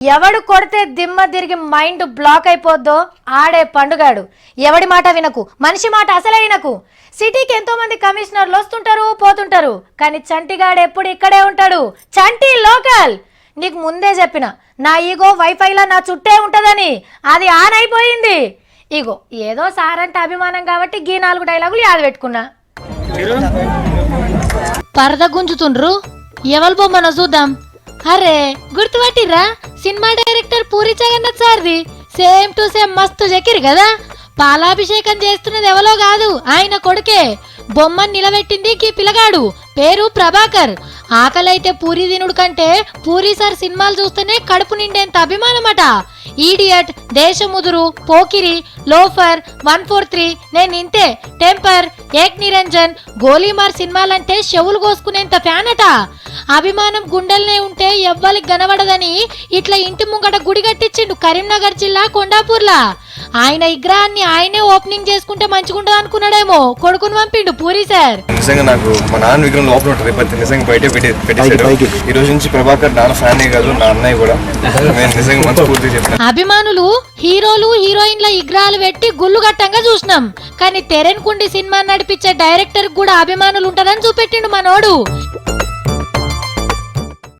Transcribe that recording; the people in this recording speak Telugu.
ఎవడు కొడితే దిమ్మ తిరిగి మైండ్ బ్లాక్ అయిపోద్దో ఆడే పండుగాడు. ఎవడి మాట వినకు, మనిషి మాట అసలే వినకు. సిటీకి ఎంతో మంది కమిషనర్లు వస్తుంటారు పోతుంటారు, కానీ చంటిగాడు ఎప్పుడు ఇక్కడే ఉంటాడు. చంటి లోకల్. నీకు ముందే చెప్పిన, నా ఈగో వైఫైలా నా చుట్టే ఉంటదని. అది ఆన్ అయిపోయింది. ఇగో ఏదో సార్ అంటే అభిమానం కాబట్టి గీ 4 డైలాగులు యాద పెట్టుకున్నా. పరద గుంజుతుండ్రు, ఎవరు బొమ్మనో చూద్దాం. అరే గుర్తుపట్టిర్రా, సినిమా డైరెక్టర్ పూరి జగన్నాథ్ సార్ది. సేమ్ టు సేమ్ మస్తు చెక్కిరు కదా. పాలాభిషేకం చేస్తున్నది ఎవలో కాదు, ఆయన కొడుకే. బొమ్మను నిలబెట్టింది ఈ పిల్లగాడు, పేరు ప్రభాకర్. ఆకలైతే పూరి తినుడు కంటే పూరి సార్ సినిమాలు చూస్తేనే కడుపు నిండేంత అభిమానమట. ఈడియట్, దేశముదురు, పోకిరి, లోఫర్, 143, నేను ఇంతే, టెంపర్, ఏక్ నిరంజన్, గోలీమార్ సినిమాలంటే చెవులు కోసుకునేంత ఫ్యాన్ అట. అభిమానం గుండెల్నే ఉంటే ఎవ్వరికి గనబడదని ఇట్లా ఇంటి ముంగట గుడి కట్టించిండు కరీంనగర్ జిల్లా కొండాపూర్లా. ఆయన విగ్రహాన్ని ఆయనే ఓపెనింగ్ చేసుకుంటే మంచిగుంటది అనుకున్నాడేమో, కొడుకుని పంపిండు పూరి సార్. నిజంగా నాకు మా నాన్న విగ్రహం లోపల ఉంటుంది, నిజంగా బయట పెట్టేసాడు. ఈ రోజు నుంచి ప్రభాకర్ నాన్న ఫ్యానే కాదు, నా అన్నయ్య కూడా. నిజంగా మనస్ఫూర్తిగా చెప్తాను. అభిమానులు హీరోలు హీరోయిన్ల విగ్రహాలు పెట్టి గుళ్ళు గట్టంగా చూసినాం, కానీ తెరెన్కుండి సినిమా నడిపించే డైరెక్టర్ కూడా అభిమానులు ఉంటారని చూపెట్టిండు మనోడు.